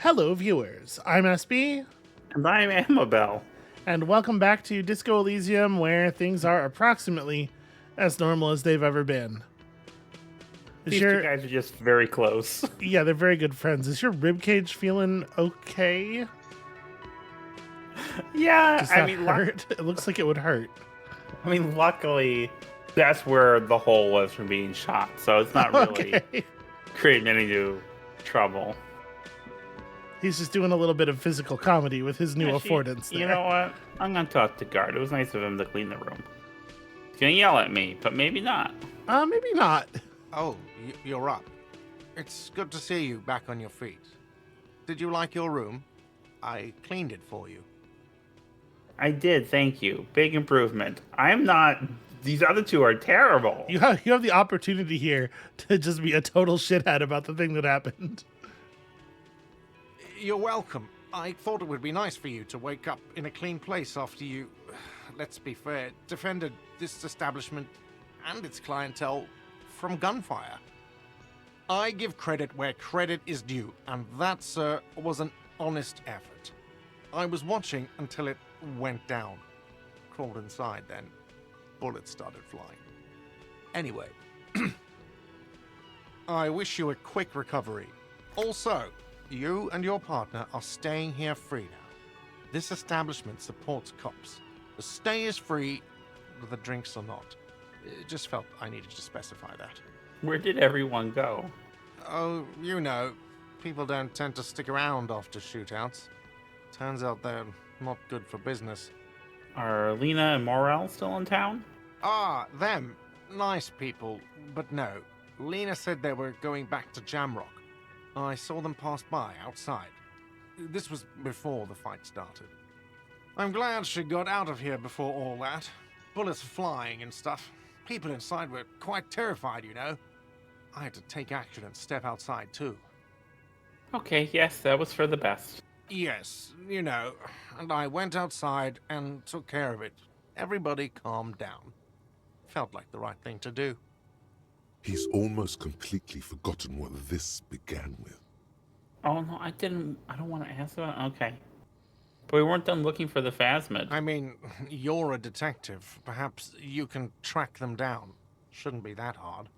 Hello, viewers. I'm SB, And I'm Amabel. and welcome back to Disco Elysium, where things are approximately as normal as they've ever been. These two guys are just very close. Yeah, they're very good friends. Is your ribcage feeling okay? Yeah, Does that hurt? It looks like it would hurt. Luckily, that's where the hole was from being shot, so it's not really creating any new trouble. He's just doing a little bit of physical comedy with his new affordance there. You know what? I'm gonna talk to Guard. It was nice of him to clean the room. He's gonna yell at me, but maybe not. Maybe not. Oh, you're up. It's good to see you back on your feet. Did you like your room? I cleaned it for you. I did, thank you. Big improvement. I'm not... These other two are terrible. You have the opportunity here to just be a total shithead about the thing that happened. You're welcome. I thought it would be nice for you to wake up in a clean place after you, let's be fair, defended this establishment and its clientele from gunfire. I give credit where credit is due, and that, sir, was an honest effort. I was watching until it went down. Crawled inside, then bullets started flying. Anyway, I wish you a quick recovery. Also, you and your partner are staying here free now. This establishment supports cops. The stay is free, the drinks are not. It just felt I needed to specify that. Where did everyone go? Oh, you know, people don't tend to stick around after shootouts. Turns out they're not good for business. Are Lena and Morel still in town? Ah, them. Nice people, but no. Lena said they were going back to Jamrock. I saw them pass by outside. This was before the fight started. I'm glad she got out of here before all that. Bullets flying and stuff. People inside were quite terrified, you know. I had to take action and step outside too. Okay, yes, that was for the best. Yes, you know, and I went outside and took care of it. Everybody calmed down. Felt like the right thing to do. He's almost completely forgotten what this began with. Oh, no, I don't want to ask about... Okay. But we weren't done looking for the Phasmid. I mean, you're a detective. Perhaps you can track them down. Shouldn't be that hard.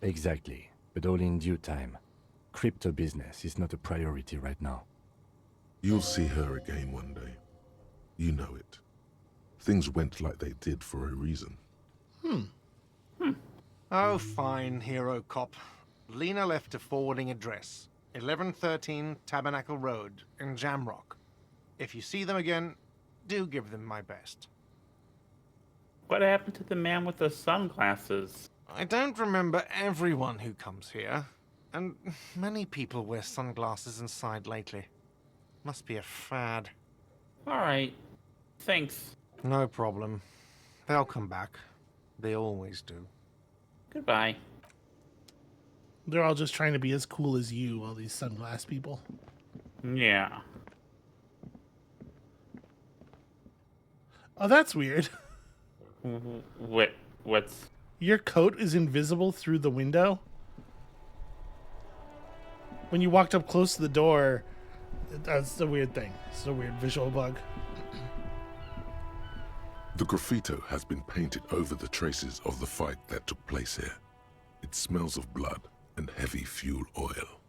Exactly, but all in due time. Crypto business is not a priority right now. You'll see her again one day. You know it. Things went like they did for a reason. Oh, fine, hero cop. Lena left a forwarding address. 1113 Tabernacle Road in Jamrock. If you see them again, do give them my best. What happened to the man with the sunglasses? I don't remember everyone who comes here, and many people wear sunglasses inside lately. Must be a fad. Alright. Thanks. No problem. They'll come back. They always do. Goodbye. They're all just trying to be as cool as you, all these sunglass people. Yeah. Oh, that's weird. What's... Your coat is invisible through the window? When you walked up close to the door, that's a weird thing. It's a weird visual bug. The graffito has been painted over the traces of the fight that took place here. It smells of blood and heavy fuel oil.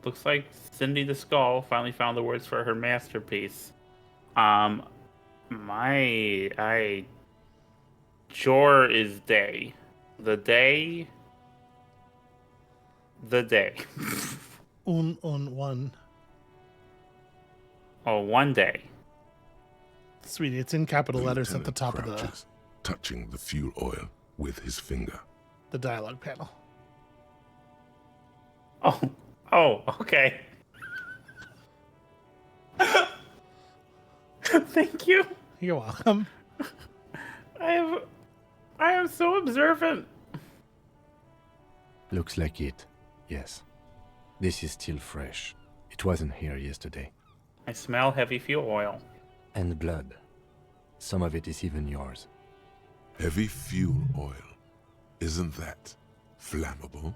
Looks like Cindy the Skull finally found the words for her masterpiece. Sure is day. The day. One. Oh, one day. Sweetie, it's in capital letters at the Lieutenant top of crouches, touching the fuel oil with his finger. the dialogue panel. Oh, okay. Thank you. You're welcome. I am so observant. Looks like it, yes. This is still fresh. It wasn't here yesterday. I smell heavy fuel oil. And blood. Some of it is even yours. Heavy fuel oil. Isn't that flammable?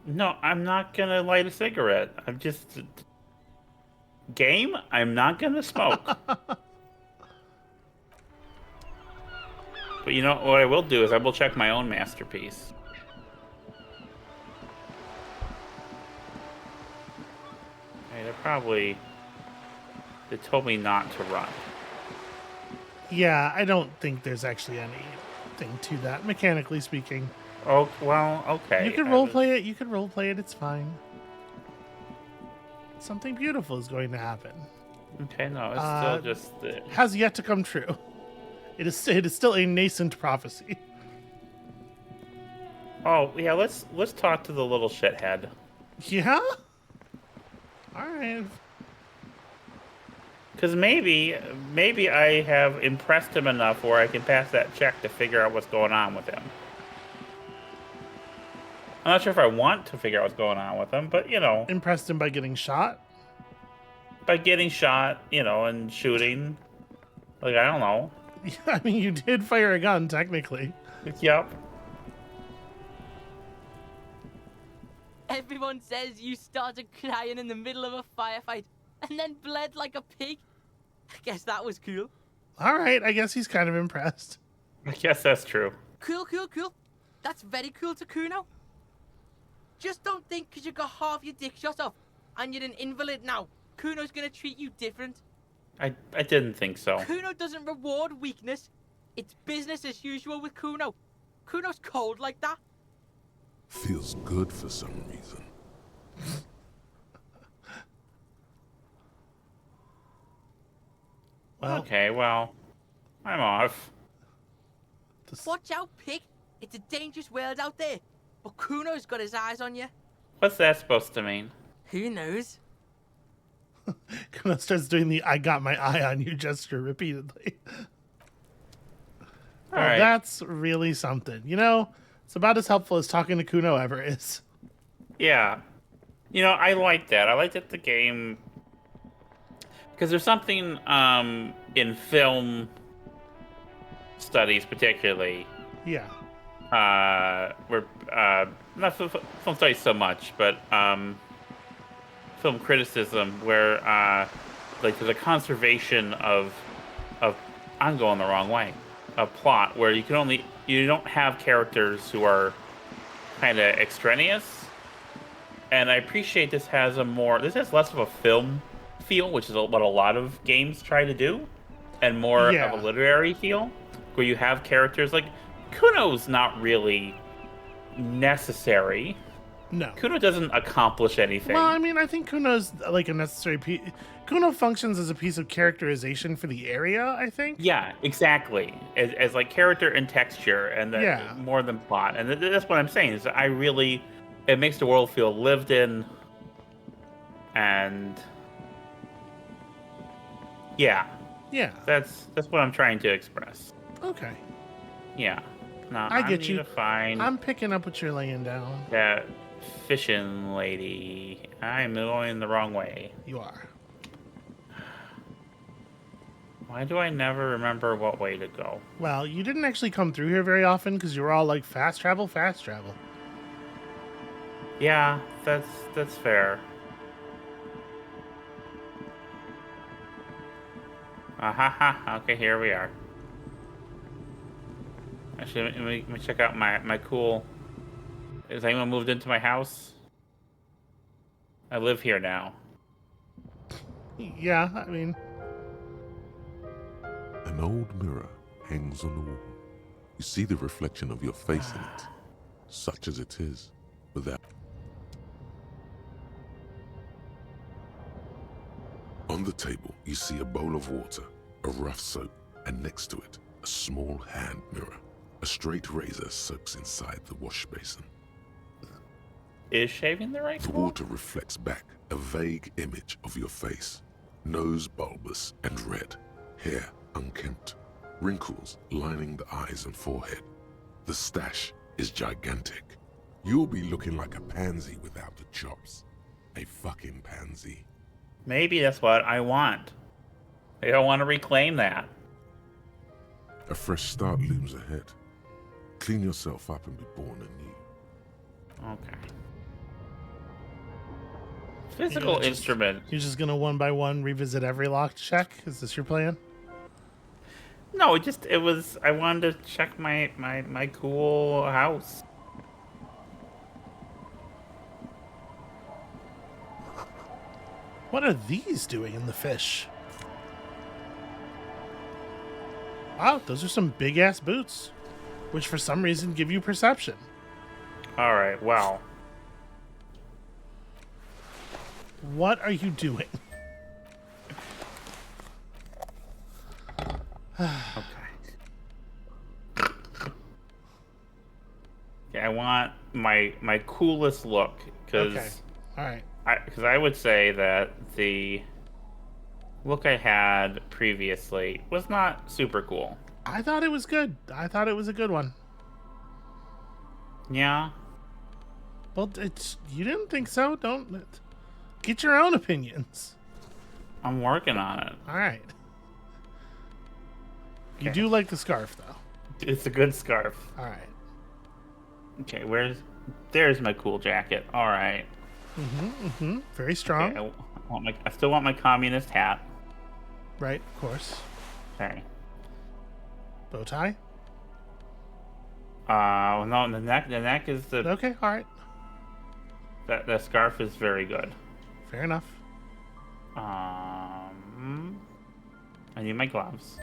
No, I'm not gonna light a cigarette. I'm just game. I'm not gonna smoke. But you know what I will do is I will check my own masterpiece. Hey, they told me not to run. Yeah, I don't think there's actually anything to that, mechanically speaking. Oh, well, okay. You can roleplay it. You can roleplay it. It's fine. Something beautiful is going to happen. Okay, no, it's still just... Has yet to come true. It is still a nascent prophecy. Oh, yeah, let's talk to the little shithead. Yeah? All right. Because maybe I have impressed him enough where I can pass that check to figure out what's going on with him. I'm not sure if I want to figure out what's going on with him, but, you know. Impressed him by getting shot? By getting shot, you know, and shooting. Like, I don't know. Yeah, I mean, you did fire a gun, technically. Yep. Everyone says you started crying in the middle of a firefight and then bled like a pig. I guess that was cool. All right, I guess he's kind of impressed. I guess that's true. Cool. That's very cool to Kuno. Just don't think because you got half your dick shot off and you're an invalid now, Kuno's gonna treat you different. I didn't think so. Kuno doesn't reward weakness. It's business as usual with Kuno. Kuno's cold like that. Feels good for some reason. Well, Okay, well, I'm off. Watch out, pig. It's a dangerous world out there. But Kuno's got his eyes on you. What's that supposed to mean? Who knows? Kuno starts doing the "I got my eye on you" gesture repeatedly. All right. That's really something. You know, it's about as helpful as talking to Kuno ever is. Yeah. You know, I like that. I like that the game... Because there's something in film studies particularly, Yeah. where, not film studies so much, but film criticism where, like, there's a conservation of I'm going the wrong way, a plot where you don't have characters who are kind of extraneous. And I appreciate this has less of a film feel, which is what a lot of games try to do, and more Yeah. of a literary feel, where you have characters like Kuno's not really necessary. No. Kuno doesn't accomplish anything. Well, I mean, I think Kuno's like a necessary piece. Kuno functions as a piece of characterization for the area, I think. Yeah, exactly. As like character and texture, and Yeah. more than plot. And that's what I'm saying. Is it makes the world feel lived in, and yeah, Yeah. that's what I'm trying to express. Okay. Yeah. No, I get need you. to find I'm picking up what you're laying down. that fishing lady. I'm going the wrong way. You are. Why do I never remember what way to go? Well, you didn't actually come through here very often because you were all like fast travel, fast travel. Yeah, that's fair. Okay, here we are. Actually, let me check out my cool... Has anyone moved into my house? I live here now. Yeah, I mean, An old mirror hangs on the wall. You see the reflection of your face in it, such as it is, without... On the table, you see a bowl of water, a rough soap, and next to it, a small hand mirror. A straight razor soaks inside the wash basin. Is shaving the right The call? water reflects back a vague image of your face. Nose bulbous and red, hair unkempt, wrinkles lining the eyes and forehead. The stash is gigantic. You'll be looking like a pansy without the chops. A fucking pansy. Maybe that's what I want. Maybe I want to reclaim that. A fresh start looms ahead. Clean yourself up and be born anew. Okay. Physical instrument. You're just gonna one by one revisit every locked check? Is this your plan? No, it was. I wanted to check my cool house. What are these doing in the fish? Wow, those are some big ass boots, which for some reason give you perception. All right. Well. What are you doing? Okay. I want my coolest look because Okay. All right. I would say that the look I had previously was not super cool. I thought it was good. I thought it was a good one. Yeah. Well, you didn't think so? Don't get your own opinions. I'm working on it. All right. You Okay. do like the scarf, though. It's a good scarf. All right. Okay, there's my cool jacket. All right. Very strong. Okay, I still want my communist hat. Right, of course. Okay. Bow tie. No, the neck is the Okay, all right. the scarf is very good. Fair enough. I need my gloves.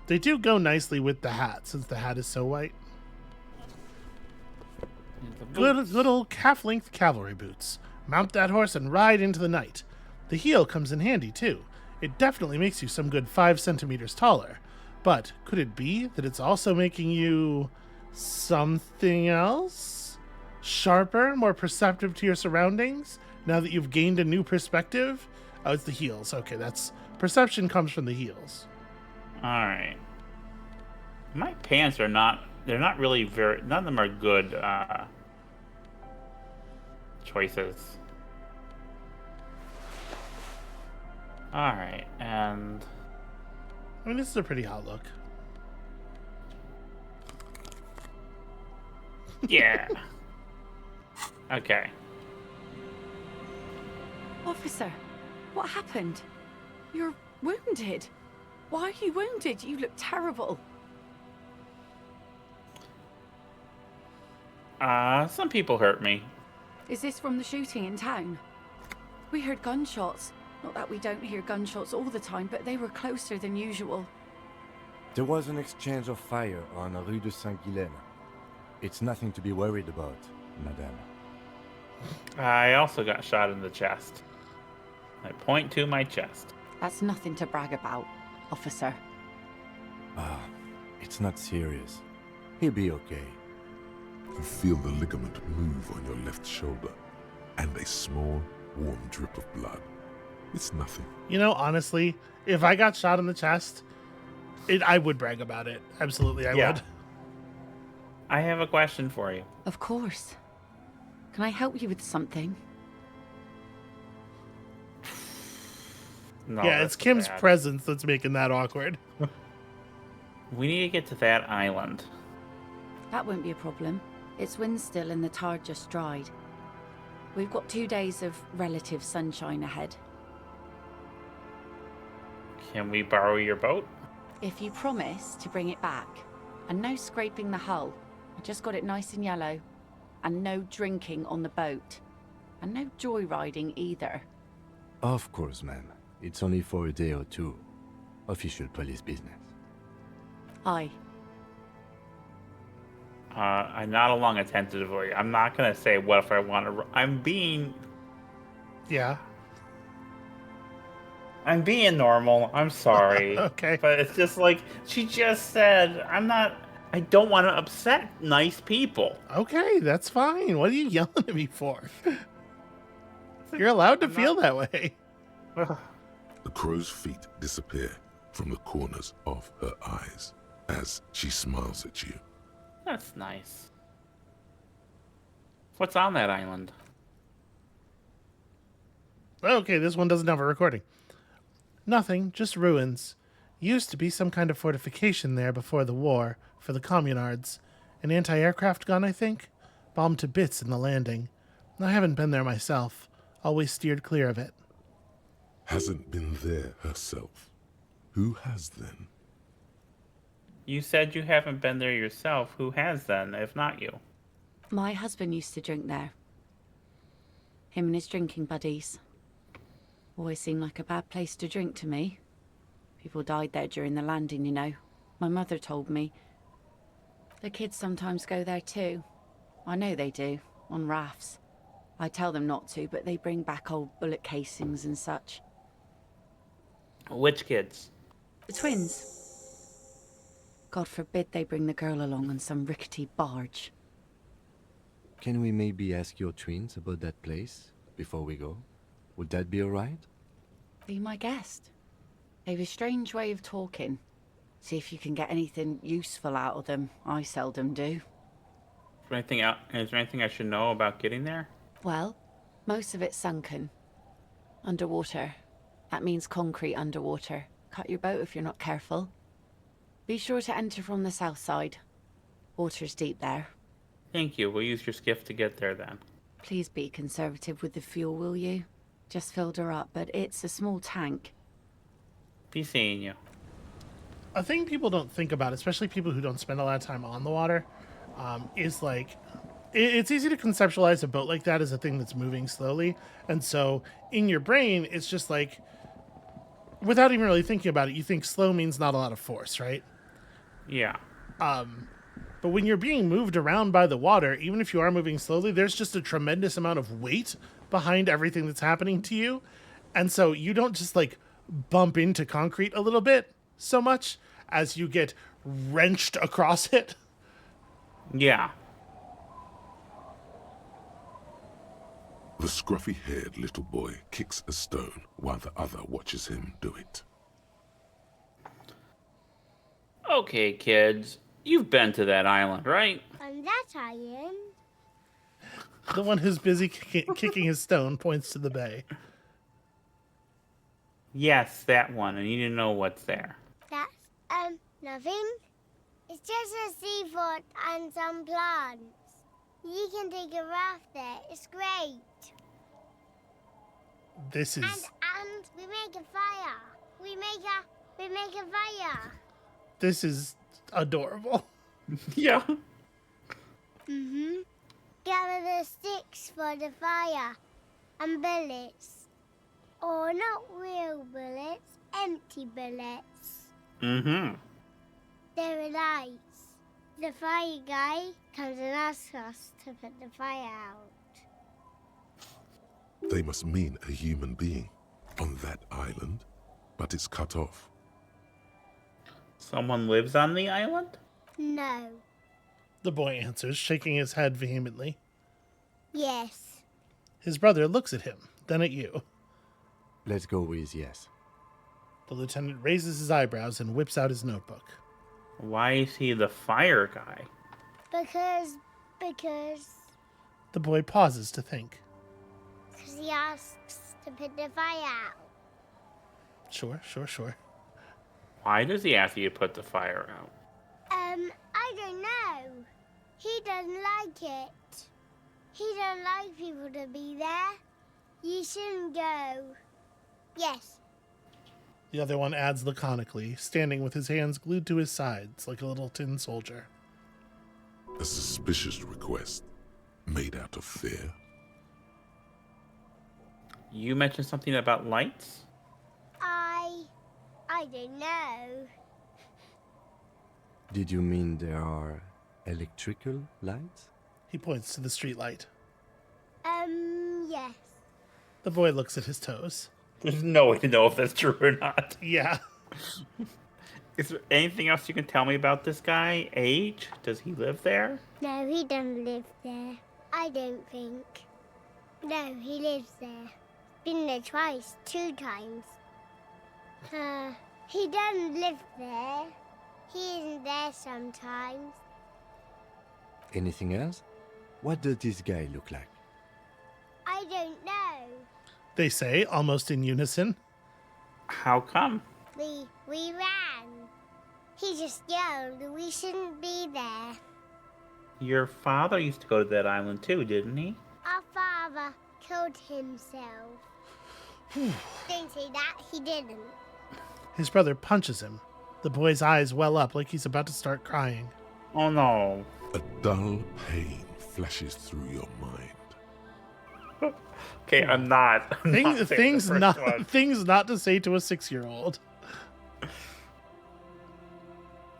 They do go nicely with the hat, since the hat is so white. The Good, boots. good old calf-length cavalry boots. Mount that horse and ride into the night. The heel comes in handy, too. It definitely makes you some good 5 centimeters taller. But could it be that it's also making you something else? Sharper, more perceptive to your surroundings, now that you've gained a new perspective? Oh, it's the heels. Okay, that's... Perception comes from the heels. All right. My pants are not. They're not really very. None of them are good choices. All right, and I mean, this is a pretty hot look. yeah. Okay. Officer, what happened? You're wounded. Why are you wounded? You look terrible. Some people hurt me. Is this from the shooting in town? We heard gunshots. Not that we don't hear gunshots all the time, but they were closer than usual. There was an exchange of fire on Rue de Saint-Guylaine. It's nothing to be worried about, madame. I also got shot in the chest. I point to my chest. That's nothing to brag about, officer. It's not serious. He'll be okay. You feel the ligament move on your left shoulder, and a small, warm drip of blood. It's nothing. You know, honestly, if I got shot in the chest, I would brag about it. Absolutely, I would. I have a question for you. Of course. Can I help you with something? No, Yeah, that's it's Kim's bad. presence that's making that awkward. We need to get to that island. That won't be a problem. It's wind still and the tar just dried. We've got 2 days of relative sunshine ahead. Can we borrow your boat? If you promise to bring it back, and no scraping the hull, I just got it nice and yellow, and no drinking on the boat, and no joyriding either. Of course, ma'am. It's only for a day or two. Official police business. Aye. I'm not along attentively. I'm not gonna say what if I want to. I'm being normal. I'm sorry. Okay. But it's just like she just said. I don't want to upset nice people. Okay, that's fine. What are you yelling at me for? You're allowed to feel that way. The crow's feet disappear from the corners of her eyes as she smiles at you. That's nice. What's on that island? Okay, this one doesn't have a recording. Nothing, just ruins. Used to be some kind of fortification there before the war, for the communards. An anti-aircraft gun, I think? Bombed to bits in the landing. I haven't been there myself. Always steered clear of it. Hasn't been there herself. Who has then? You said you haven't been there yourself. Who has then, if not you? My husband used to drink there. Him and his drinking buddies. Always seemed like a bad place to drink to me. People died there during the landing, you know. My mother told me. The kids sometimes go there too. I know they do, on rafts. I tell them not to, but they bring back old bullet casings and such. Which kids? The twins. God forbid they bring the girl along on some rickety barge. Can we maybe ask your twins about that place before we go? Would that be alright? Be my guest. They've a strange way of talking. See if you can get anything useful out of them. I seldom do. Is there anything I should know about getting there? Well, most of it's sunken. Underwater. That means concrete underwater. Cut your boat if you're not careful. Be sure to enter from the south side. Water's deep there. Thank you. We'll use your skiff to get there then. Please be conservative with the fuel, will you? Just filled her up, but it's a small tank. Be seeing you. A thing people don't think about, especially people who don't spend a lot of time on the water, is like, it's easy to conceptualize a boat like that as a thing that's moving slowly. And so in your brain, it's just like, without even really thinking about it, you think slow means not a lot of force, right? Yeah. But when you're being moved around by the water, even if you are moving slowly, there's just a tremendous amount of weight behind everything that's happening to you. And so you don't just like bump into concrete a little bit so much as you get wrenched across it. Yeah. The scruffy-haired little boy kicks a stone while the other watches him do it. Okay, kids. You've been to that island, right? On that island? The one who's busy kicking his stone points to the bay. Yes, that one. I need to know what's there. That's, nothing. It's just a seafort and some plants. You can take a raft there. It's great. This is... And we make a fire. We make a fire. This is adorable. Yeah. Mm-hmm. Gather the sticks for the fire. And bullets. Or not real bullets, empty bullets. Mm-hmm. They're lights. The fire guy comes and asks us to put the fire out. They must mean a human being on that island, but it's cut off. Someone lives on the island? No. The boy answers, shaking his head vehemently. Yes. His brother looks at him, then at you. Let's go with yes. The lieutenant raises his eyebrows and whips out his notebook. Why is he the fire guy? Because The boy pauses to think. he asks to put the fire out. Sure. Why does he ask you to put the fire out? I don't know. He doesn't like it. He don't like people to be there. You shouldn't go. Yes. The other one adds laconically, standing with his hands glued to his sides like a little tin soldier. A suspicious request made out of fear. You mentioned something about lights? I don't know. Did you mean there are electrical lights? He points to the streetlight. Yes. The boy looks at his toes. There's no way to know if that's true or not. Yeah. Is there anything else you can tell me about this guy? Age? Does he live there? No, he doesn't live there. I don't think. No, he lives there. Been there twice, 2 times. He doesn't live there. He isn't there sometimes. Anything else? What does this guy look like? I don't know. They say, almost in unison. How come? We ran. He just yelled we shouldn't be there. Your father used to go to that island too, didn't he? Our father father killed himself. Don't say that, he didn't. His brother punches him. The boy's eyes well up like he's about to start crying. Oh no. A dull pain flashes through your mind. Okay, I'm not. Things not to say to a 6-year-old.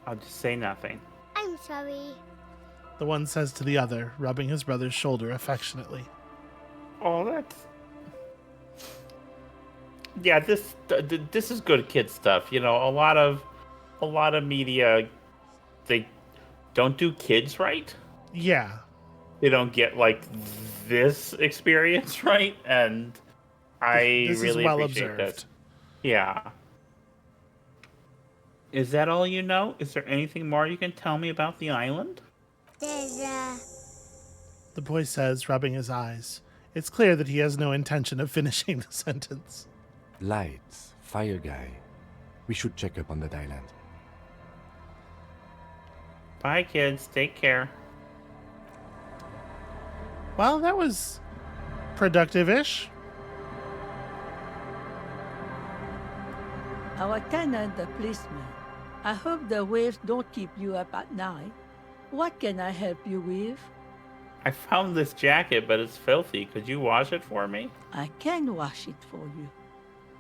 I'll just say nothing. I'm sorry. The one says to the other, rubbing his brother's shoulder affectionately. Oh, that's. Yeah, this is good kid stuff. You know, a lot of media, they don't do kids right. Yeah. They don't get like this experience right, and I This really is well appreciate observed. that. Yeah. Is that all you know? Is there anything more you can tell me about the island? The boy says, rubbing his eyes. It's clear that he has no intention of finishing the sentence. Lights, fire guy. We should check up on that island. Bye, kids. Take care. Well, that was productive-ish. Our tenant, the policeman. I hope the waves don't keep you up at night. What can I help you with? I found this jacket, but it's filthy. Could you wash it for me? I can wash it for you,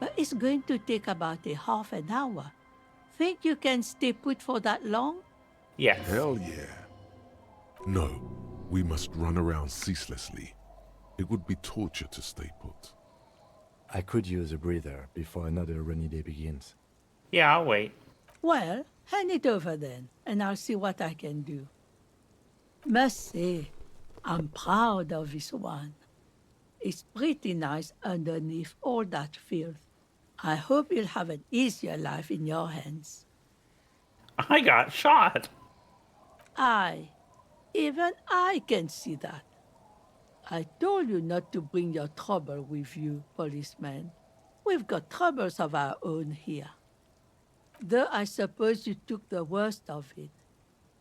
but it's going to take about a half an hour. Think you can stay put for that long? Yes. Hell yeah. No, we must run around ceaselessly. It would be torture to stay put. I could use a breather before another rainy day begins. Yeah, I'll wait. Well, hand it over then, and I'll see what I can do. Must say, I'm proud of this one. It's pretty nice underneath all that filth. I hope you'll have an easier life in your hands. I got shot. Even I can see that. I told you not to bring your trouble with you, policeman. We've got troubles of our own here. Though I suppose you took the worst of it.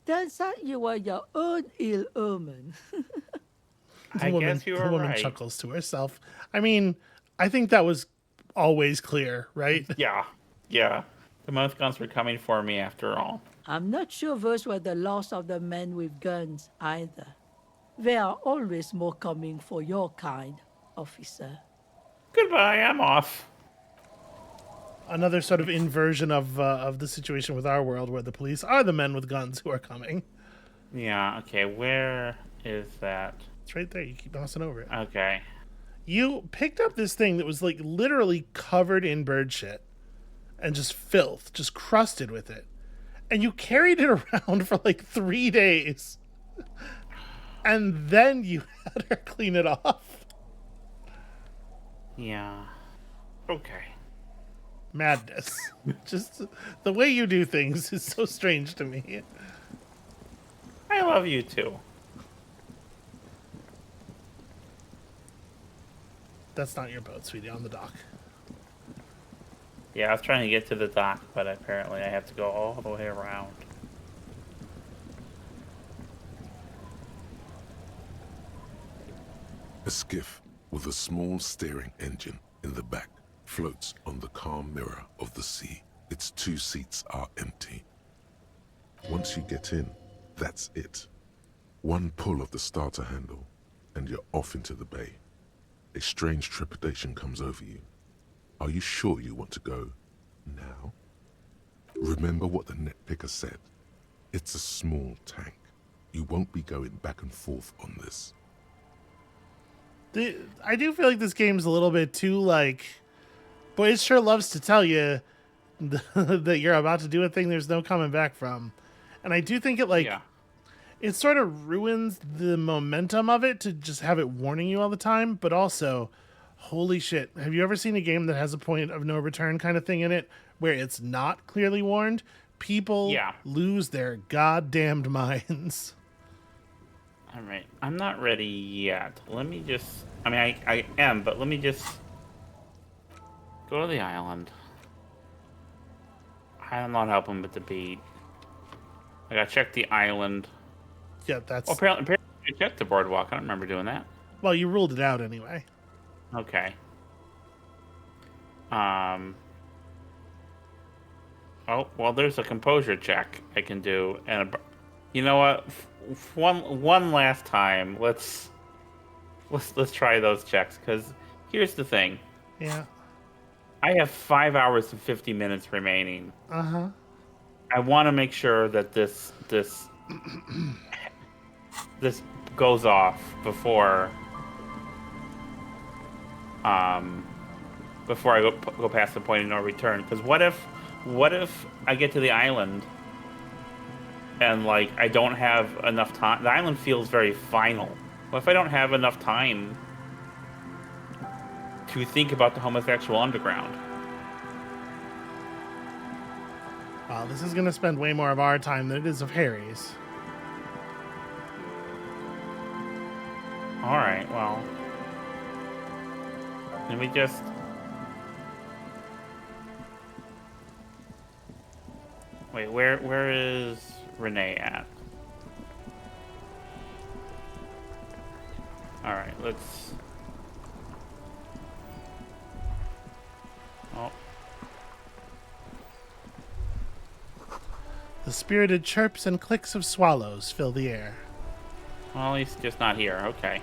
Turns out you were your own ill omen. I guess you were the woman right. chuckles to herself. I mean, I think that was always clear, right? Yeah. The mouth guns were coming for me after all. I'm not sure those were the last of the men with guns either. There are always more coming for your kind, officer. Goodbye, I'm off. Another sort of inversion of the situation with our world, where the police are the men with guns who are coming. Yeah, okay, where is that? It's right there. You keep mousing over it. Okay. You picked up this thing that was like literally covered in bird shit and just filth, just crusted with it. And you carried it around for like 3 days. And then you had her clean it off. Yeah. Okay. Madness. Just the way you do things is so strange to me. I love you too. That's not your boat, sweetie, on the dock. Yeah, I was trying to get to the dock, but apparently I have to go all the way around. A skiff with a small steering engine in the back floats on the calm mirror of the sea. Its 2 seats are empty. Once you get in, that's it. One pull of the starter handle, and you're off into the bay. A strange trepidation comes over you. Are you sure you want to go now? Remember what the net picker said. It's a small tank. You won't be going back and forth on this. I do feel like this game's a little bit too, like... Boy, it sure loves to tell you that you're about to do a thing there's no coming back from. And I do think it, like... Yeah. It sort of ruins the momentum of it to just have it warning you all the time, but also, holy shit, have you ever seen a game that has a point of no return kind of thing in it, where it's not clearly warned? People lose their goddamned minds. All right. I'm not ready yet. Let me just... I mean, I am, but let me just go to the island. I'm not helping with the beat. I gotta check the island. Yeah, that's... Well, apparently I checked the boardwalk. I don't remember doing that. Well, you ruled it out anyway. Okay. Oh, well, there's a composure check I can do, and you know what? One last time, let's try those checks. Because here's the thing: Yeah. I have 5 hours and 50 minutes remaining. Uh-huh. I want to make sure that this goes off before I go past the point of no return. Because what if I get to the island and like I don't have enough time? The island feels very final. What if I don't have enough time to think about the homosexual underground? This is going to spend way more of our time than it is of Harry's. All right, well, can we just... Wait, where is Renee at? All right, let's... Oh. The spirited chirps and clicks of swallows fill the air. Well, he's just not here. Okay.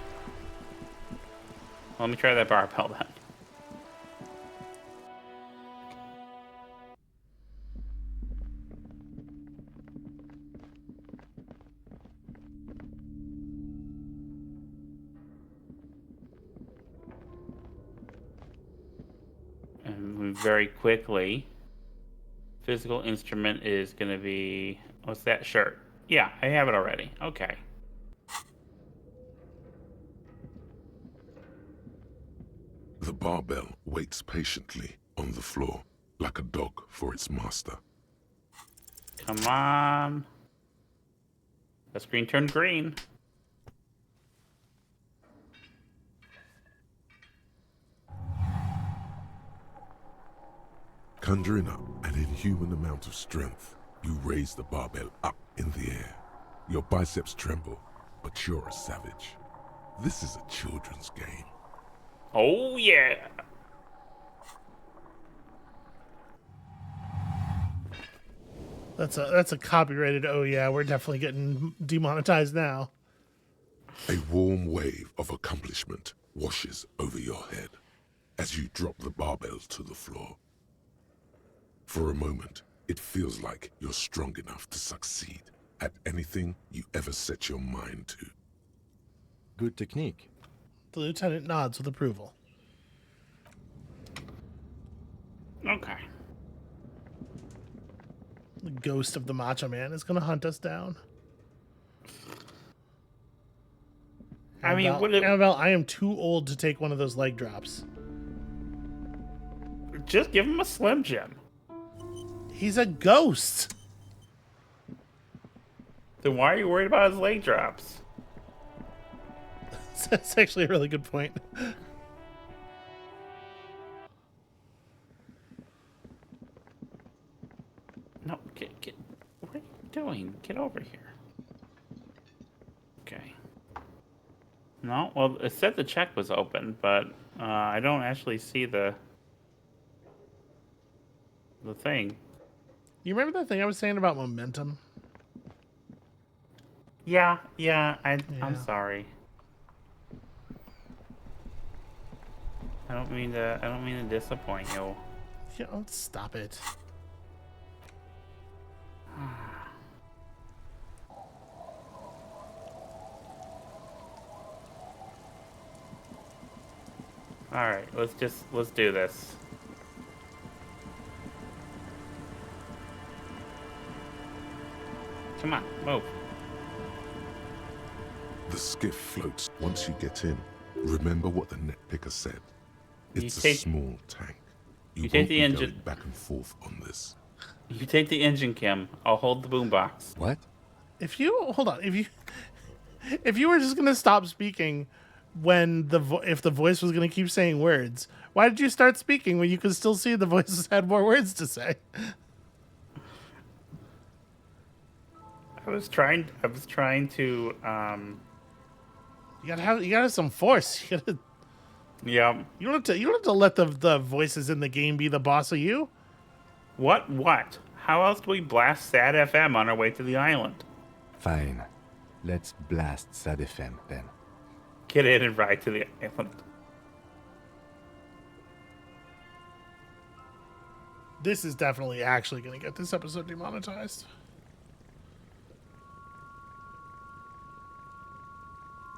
Let me try that barbell then. And very quickly, physical instrument is going to be... What's that shirt? Yeah, I have it already. Okay. The barbell waits patiently on the floor, like a dog for its master. Come on. The screen turned green. Conjuring up an inhuman amount of strength, you raise the barbell up in the air. Your biceps tremble, but you're a savage. This is a children's game. Oh, yeah. That's a copyrighted, oh yeah, we're definitely getting demonetized now. A warm wave of accomplishment washes over your head as you drop the barbell to the floor. For a moment, it feels like you're strong enough to succeed at anything you ever set your mind to. Good technique. The lieutenant nods with approval. Okay. The ghost of the Macho Man is going to hunt us down. I mean, Amabel, I am too old to take one of those leg drops. Just give him a Slim Jim. He's a ghost. Then why are you worried about his leg drops? That's actually a really good point. No, get. What are you doing? Get over here. Okay. No, well, it said the check was open, but I don't actually see the thing. You remember that thing I was saying about momentum? Yeah. I'm sorry. I don't mean to disappoint you. Yeah, let's stop it. All right, let's do this. Come on, move. The skiff floats once you get in. Remember what the net picker said. It's a small tank. You take the engine going back and forth on this. You take the engine, Kim. I'll hold the boombox. What? If you were just gonna stop speaking when if the voice was gonna keep saying words, why did you start speaking when you could still see the voices had more words to say? I was trying to You gotta have some force. Yeah. You don't have to let the voices in the game be the boss of you. What? How else do we blast Sad FM on our way to the island? Fine. Let's blast Sad FM then. Get in and ride to the island. This is definitely actually going to get this episode demonetized.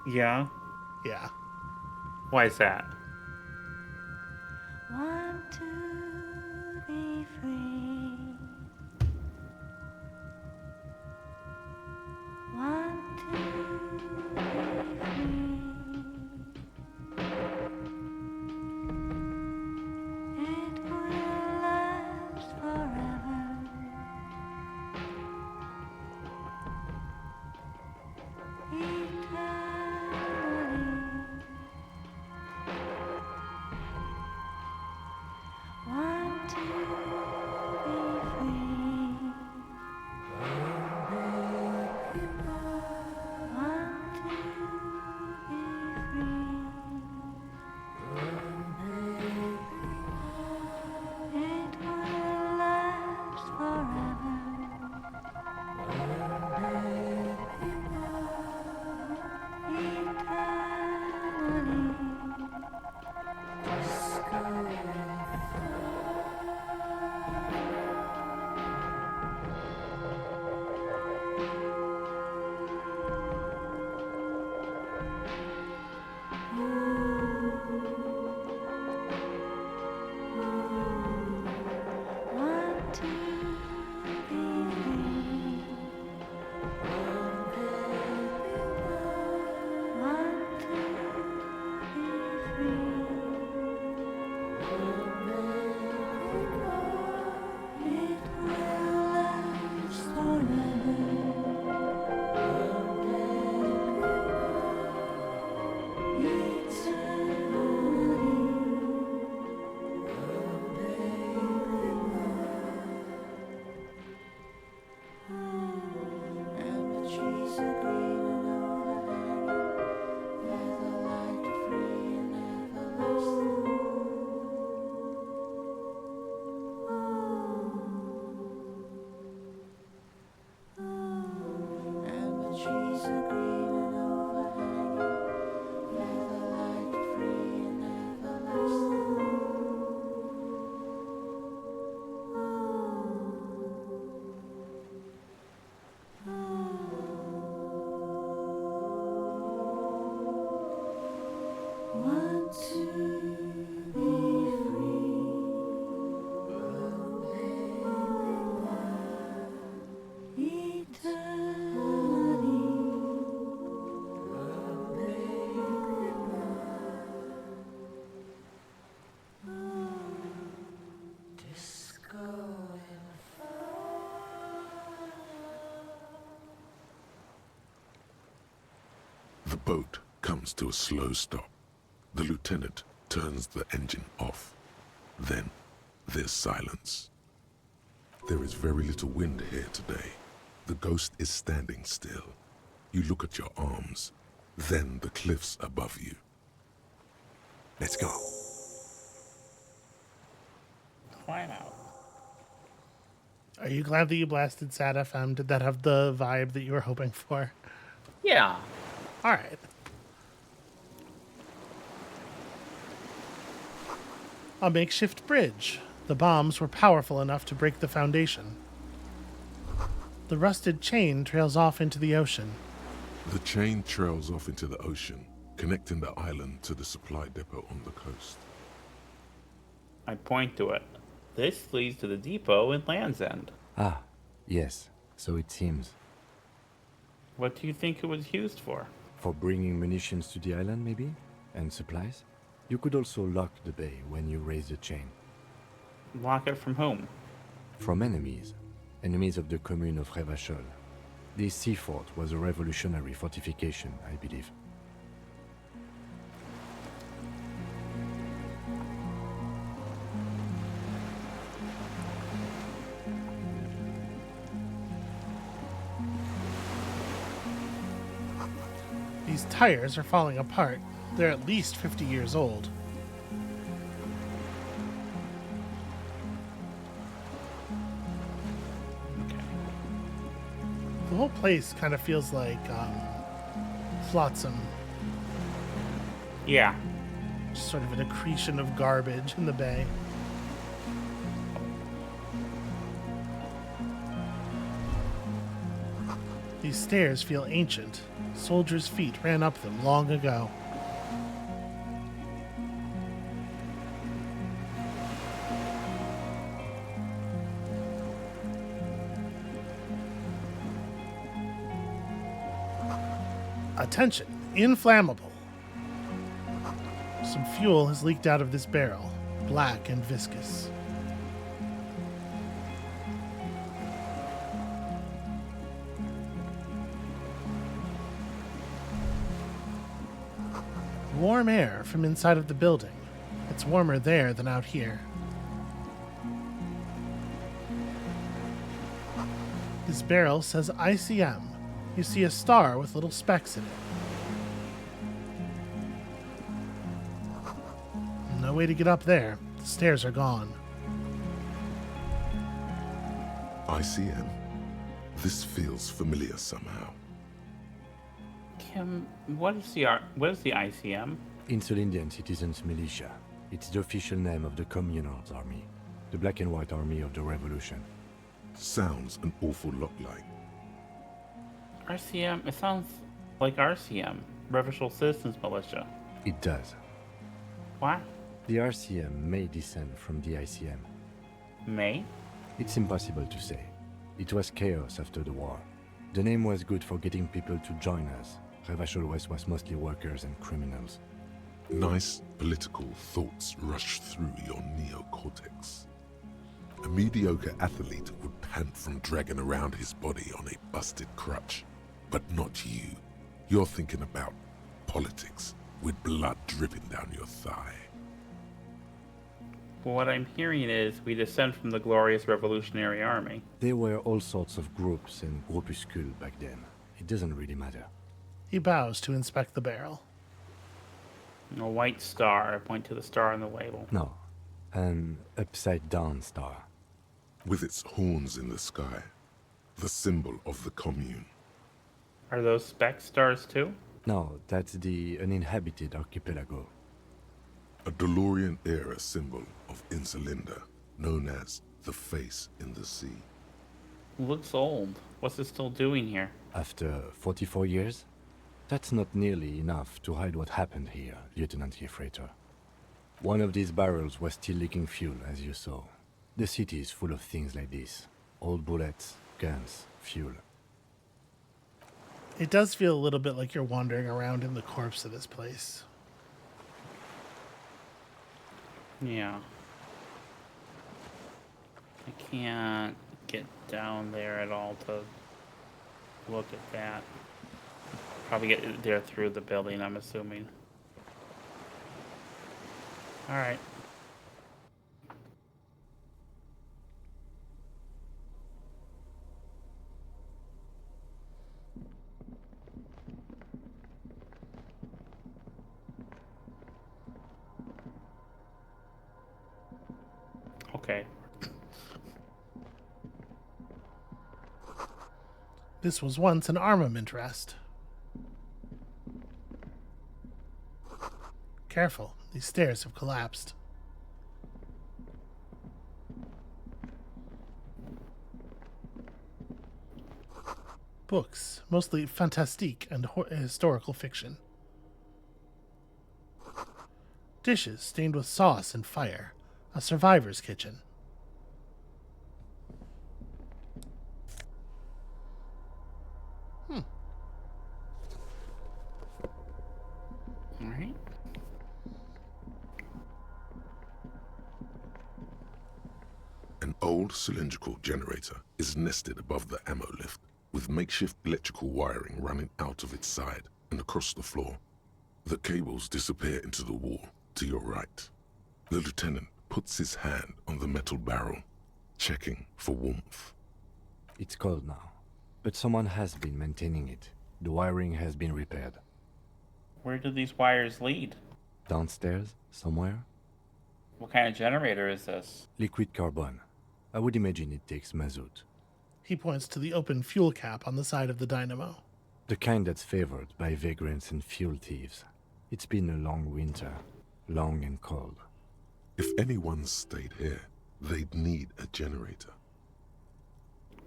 Yeah? Yeah. Why is that? Want to be free. Want to be free. It will last forever. Eternally. Want to be free. Want to be free. It will last forever. Want to be free. Want to be free. It will last forever. And the trees are green and overhanging, feather-light, free and everlasting. And the trees are green and overhanging, feather-light, free and everlasting. Want to be free. Eternally. Disco The boat comes to a slow stop. The lieutenant turns the engine off. Then there's silence. There is very little wind here today. The ghost is standing still. You look at your arms, then the cliffs above you. Let's go. Climb out. Are you glad that you blasted Sad FM? Did that have the vibe that you were hoping for? Yeah. All right. A makeshift bridge. The bombs were powerful enough to break the foundation. The rusted chain trails off into the ocean. The chain trails off into the ocean, connecting the island to the supply depot on the coast. I point to it. This leads to the depot in Land's End. Ah, yes, so it seems. What do you think it was used for? For bringing munitions to the island, maybe? And supplies? You could also lock the bay when you raise the chain. Lock it from whom? From enemies. Enemies of the commune of Revachol. This sea fort was a revolutionary fortification, I believe. These tires are falling apart. They're at least 50 years old. Okay. The whole place kind of feels like flotsam. Yeah. Just sort of an accretion of garbage in the bay. These stairs feel ancient. Soldiers' feet ran up them long ago. Attention! Inflammable! Some fuel has leaked out of this barrel, black and viscous. Warm air from inside of the building. It's warmer there than out here. This barrel says ICM. You see a star with little specks in it. No way to get up there. The stairs are gone. ICM. This feels familiar somehow. Kim, what is the ICM? Insulindian Citizens Militia. It's the official name of the Communards Army, the black and white army of the Revolution. Sounds an awful lot like. RCM? It sounds like RCM, Revachol Citizens Militia. It does. What? The RCM may descend from the ICM. May? It's impossible to say. It was chaos after the war. The name was good for getting people to join us. Revachol West was mostly workers and criminals. Nice political thoughts rush through your neocortex. A mediocre athlete would pant from dragging around his body on a busted crutch. But not you. You're thinking about politics, with blood dripping down your thigh. Well, what I'm hearing is we descend from the glorious Revolutionary Army. There were all sorts of groups and groupuscules back then. It doesn't really matter. He bows to inspect the barrel. A white star. I point to the star on the label. No, an upside-down star. With its horns in the sky, the symbol of the commune. Are those speck stars too? No, that's the uninhabited archipelago. A DeLorean-era symbol of Insulinda, known as the face in the sea. Looks old. What's it still doing here? After 44 years? That's not nearly enough to hide what happened here, Lieutenant Gefreiter. One of these barrels was still leaking fuel, as you saw. The city is full of things like this. Old bullets, guns, fuel. It does feel a little bit like you're wandering around in the corpse of this place. Yeah. I can't get down there at all to look at that. Probably get there through the building, I'm assuming. Alright. Okay. This was once an armament rest. Careful, these stairs have collapsed. Books, mostly fantastique and historical fiction. Dishes stained with sauce and fire. A survivor's kitchen. Alright. An old cylindrical generator is nested above the ammo lift, with makeshift electrical wiring running out of its side and across the floor. The cables disappear into the wall to your right. The lieutenant puts his hand on the metal barrel, checking for warmth. It's cold now, but someone has been maintaining it. The wiring has been repaired. Where do these wires lead? Downstairs, somewhere? What kind of generator is this? Liquid carbon. I would imagine it takes mazout. He points to the open fuel cap on the side of the dynamo. The kind that's favored by vagrants and fuel thieves. It's been a long winter. Long and cold. If anyone stayed here, they'd need a generator.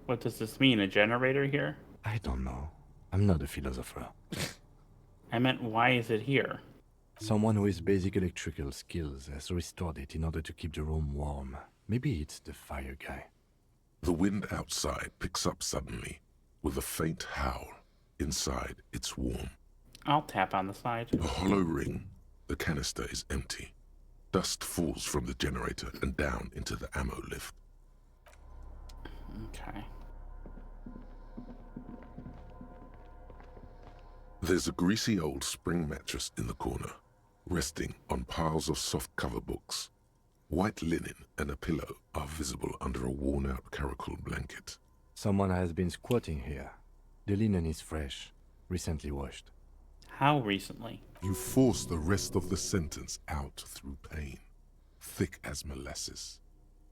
What does this mean? A generator here? I don't know. I'm not a philosopher. I meant, why is it here? Someone who has basic electrical skills has restored it in order to keep the room warm. Maybe it's the fire guy. The wind outside picks up suddenly, with a faint howl. Inside, it's warm. I'll tap on the side. A hollow ring. The canister is empty. Dust falls from the generator and down into the ammo lift. Okay. There's a greasy old spring mattress in the corner, resting on piles of soft cover books. White linen and a pillow are visible under a worn-out caracal blanket. Someone has been squatting here. The linen is fresh, recently washed. How recently? You force the rest of the sentence out through pain, thick as molasses,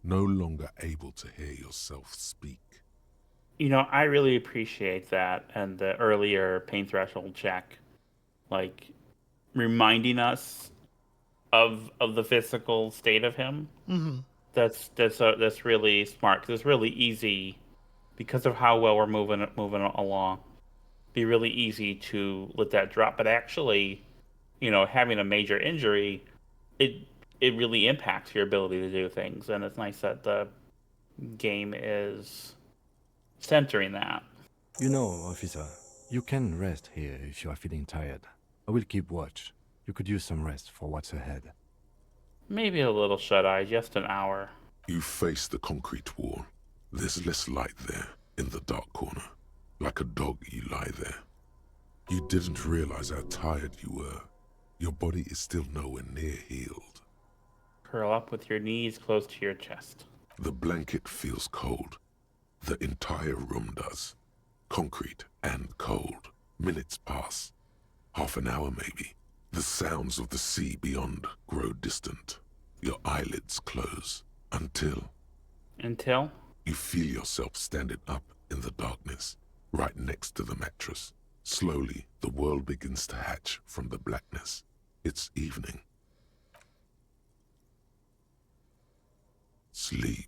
no longer able to hear yourself speak. You know, I really appreciate that and the earlier pain threshold check. Like, reminding us of the physical state of him. Mm-hmm. That's really smart, because it's really easy, because of how well we're moving along. Be really easy to let that drop, but actually, you know, having a major injury, it really impacts your ability to do things, and it's nice that the game is centering that. You know, officer, you can rest here if you are feeling tired. I will keep watch. You could use some rest for what's ahead. Maybe a little shut-eye, just an hour. You face the concrete wall. There's less light there, in the dark corner. Like a dog, you lie there. You didn't realize how tired you were. Your body is still nowhere near healed. Curl up with your knees close to your chest. The blanket feels cold. The entire room does. Concrete and cold. Minutes pass. Half an hour maybe. The sounds of the sea beyond grow distant. Your eyelids close. Until you feel yourself standing up in the darkness, right next to the mattress. Slowly, the world begins to hatch from the blackness. It's evening. Sleep.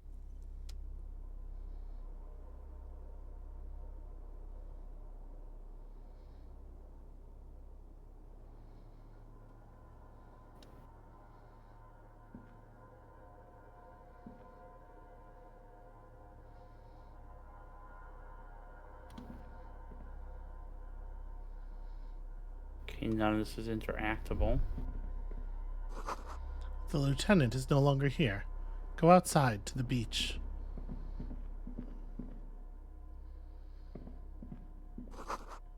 Okay, none of this is interactable. The lieutenant is no longer here. Go outside to the beach.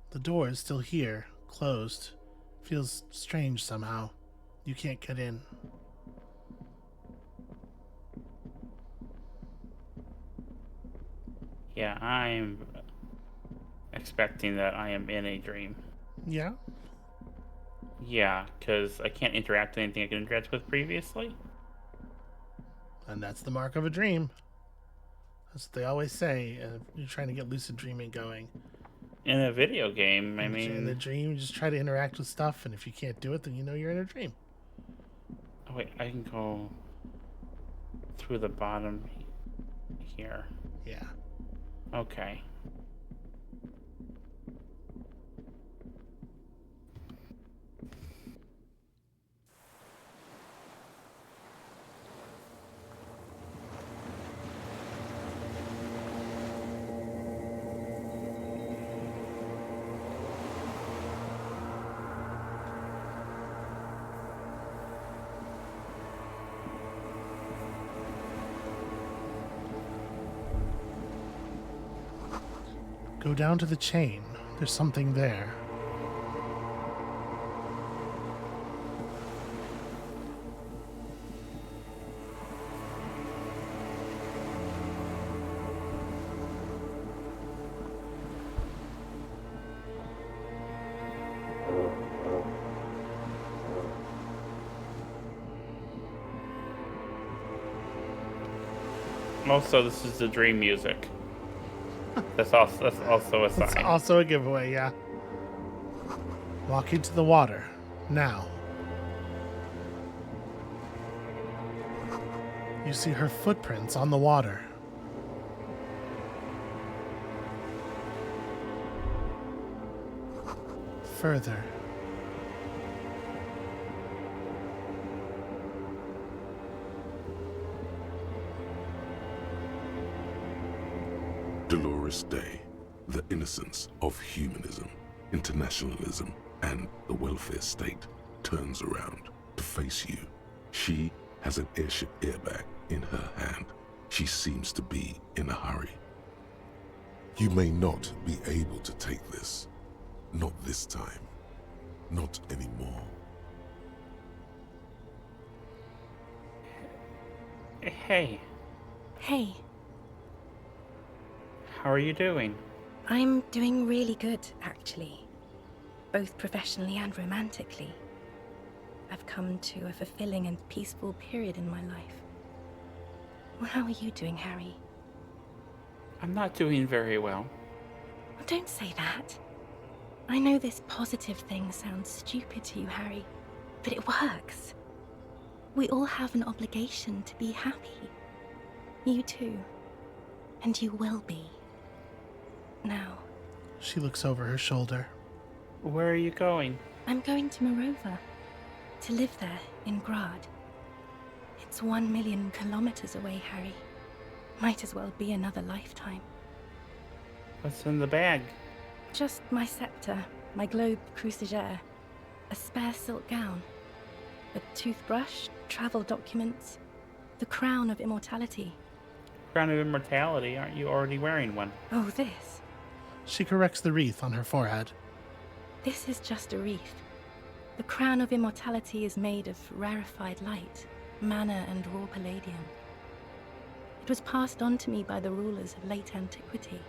The door is still here, closed. Feels strange somehow. You can't get in. Yeah, I'm expecting that I am in a dream. Yeah? Yeah, because I can't interact with anything I could interact with previously. And that's the mark of a dream. That's what they always say. You're trying to get lucid dreaming going. In a video game, I In mean... the dream, you just try to interact with stuff, and if you can't do it, then you know you're in a dream. Oh, wait, I can go through the bottom here. Yeah. Okay. Go down to the chain. There's something there. Also, this is the dream music. That's also a That's sign. also a giveaway, yeah. Walk into the water. Now. You see her footprints on the water. Further. Dolores Day, the innocence of humanism, internationalism, and the welfare state turns around to face you. She has an airship airbag in her hand. She seems to be in a hurry. You may not be able to take this. Not this time. Not anymore. Hey, Hey, how are you doing? I'm doing really good, actually. Both professionally and romantically. I've come to a fulfilling and peaceful period in my life. Well, how are you doing, Harry? I'm not doing very well. Well, don't say that. I know this positive thing sounds stupid to you, Harry, but it works. We all have an obligation to be happy. You too. And you will be. Now, She looks over her shoulder. Where are you going? I'm going to Morova. To live there, in Grad. It's 1 million kilometers away, Harry. Might as well be another lifetime. What's in the bag? Just my scepter, my globe cruciger, a spare silk gown, a toothbrush, travel documents, the crown of immortality. Crown of Immortality, aren't you already wearing one? Oh, this. She corrects the wreath on her forehead. This is just a wreath. The crown of immortality is made of rarefied light, mana and raw palladium. It was passed on to me by the rulers of late antiquity.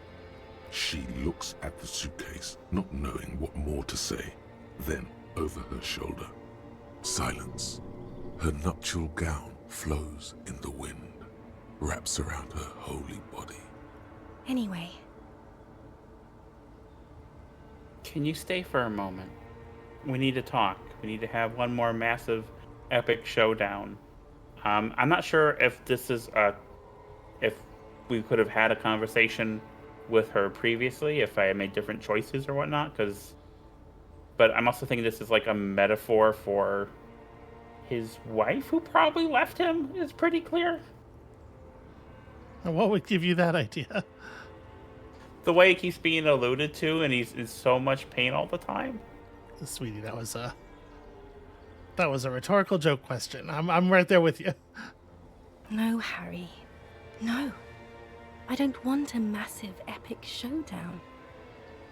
She looks at the suitcase, not knowing what more to say. Then, over her shoulder, silence. Her nuptial gown flows in the wind, wraps around her holy body. Anyway, Can you stay for a moment? We need to talk. We need to have one more massive, epic showdown. I'm not sure if this is if we could have had a conversation with her previously, if I had made different choices or whatnot, but I'm also thinking this is like a metaphor for his wife who probably left him. It's pretty clear. And what would give you that idea? The way he keeps being alluded to, and he's in so much pain all the time. Sweetie, that was a rhetorical joke question. I'm right there with you. no, Harry. No. I don't want a massive, epic showdown.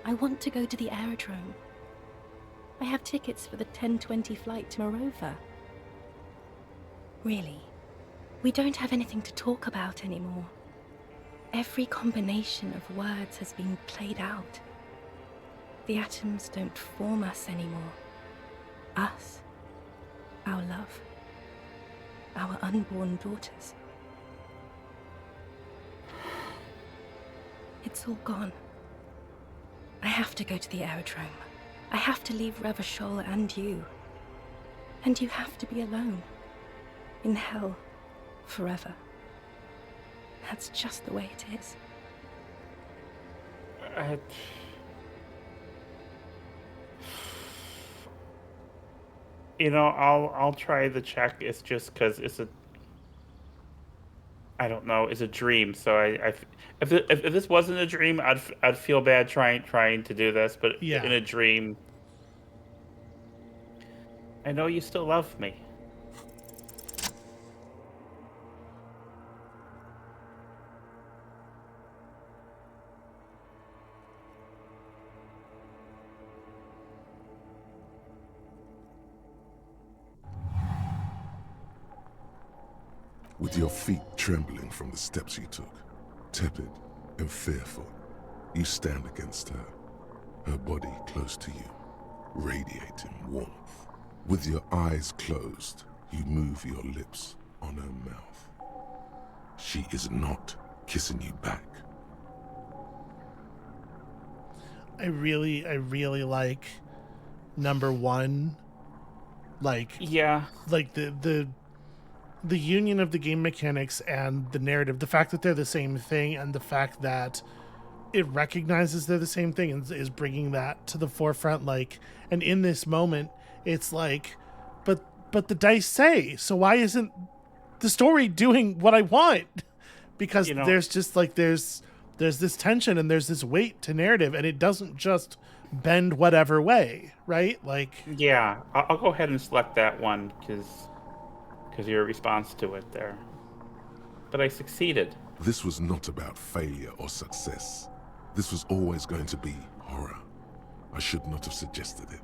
I want to go to the aerodrome. I have tickets for the 10:20 flight to Morova. Really, we don't have anything to talk about anymore. Every combination of words has been played out. The atoms don't form us anymore. Us, our love, our unborn daughters. It's all gone. I have to go to the aerodrome. I have to leave Revachol and you. And you have to be alone. In hell. Forever. That's just the way it is. I'll try the check. It's just because I don't know, it's a dream. So if this wasn't a dream, I'd feel bad trying to do this. But Yeah. in a dream, I know you still love me. With your feet trembling from the steps you took, tepid and fearful, you stand against her, her body close to you, radiating warmth. With your eyes closed, you move your lips on her mouth. she is not kissing you back. I really like number one. Like, Yeah. like the union of the game mechanics and the narrative, the fact that they're the same thing, and the fact that it recognizes they're the same thing and is bringing that to the forefront. Like, and in this moment, it's like, but the dice say, so why isn't the story doing what I want? Because there's just like there's this tension and there's this weight to narrative, and it doesn't just bend whatever way, right? Like, Yeah, I'll go ahead and select that one because your response to it there. But I succeeded. This was not about failure or success. This was always going to be horror. I should not have suggested it,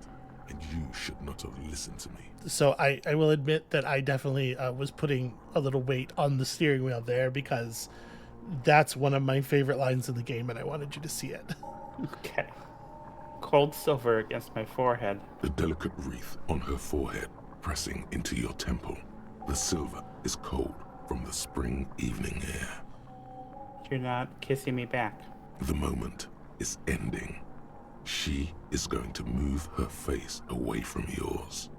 and you should not have listened to me. so I will admit that I definitely was putting a little weight on the steering wheel there, because that's one of my favorite lines in the game, and I wanted you to see it. Okay. Cold silver against my forehead. A delicate wreath on her forehead, pressing into your temple. The silver is cold from the spring evening air. You're not kissing me back. The moment is ending. She is going to move her face away from yours.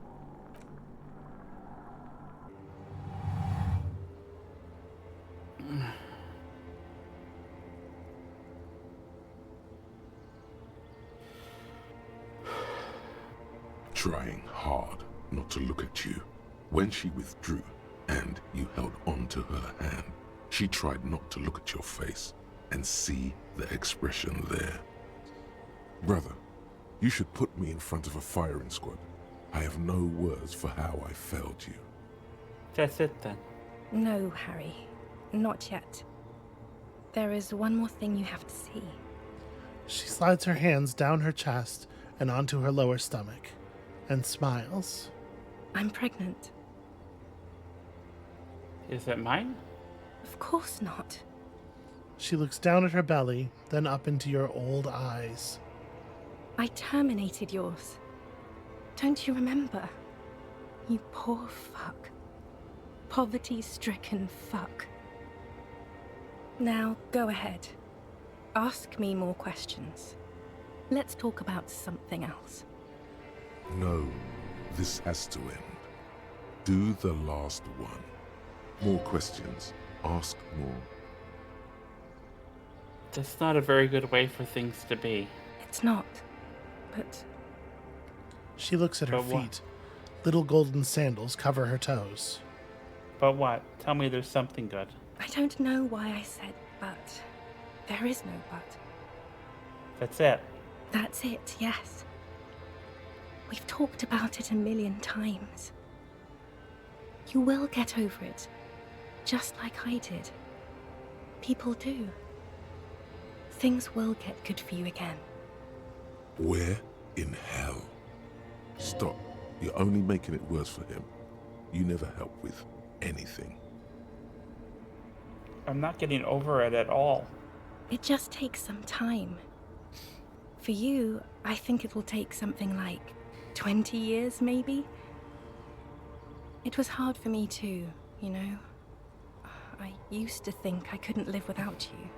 Trying hard not to look at you. When she withdrew and you held on to her hand, she tried not to look at your face and see the expression there. Brother, you should put me in front of a firing squad. I have no words for how I failed you. That's it then. No, Harry. Not yet. There is one more thing you have to see. She slides her hands down her chest and onto her lower stomach, and smiles. I'm pregnant. Is it mine? Of course not. She looks down at her belly, then up into your old eyes. I terminated yours. Don't you remember? You poor fuck. Poverty-stricken fuck. Now, go ahead. Ask me more questions. Let's talk about something else. No, this has to end. Do the last one. More questions. Ask more. That's not a very good way for things to be. It's not. But She looks at her But what? feet. Little golden sandals cover her toes. But what? Tell me there's something good. I don't know why I said but. There is no but. That's it. That's it, yes. We've talked about it a million times. You will get over it, just like I did. People do. Things will get good for you again. Where in hell? Stop. You're only making it worse for him. You never help with anything. I'm not getting over it at all. It just takes some time. For you, I think it will take something like 20 years, maybe? It was hard for me too, you know? I used to think I couldn't live without you.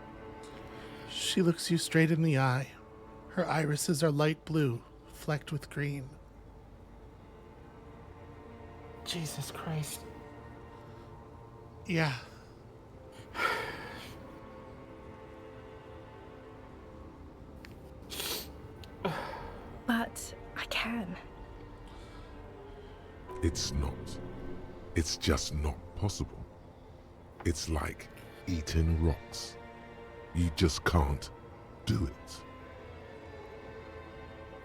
She looks you straight in the eye. Her irises are light blue, flecked with green. Jesus Christ. Yeah. But I can. It's not. It's just not possible. It's like eating rocks. You just can't do it.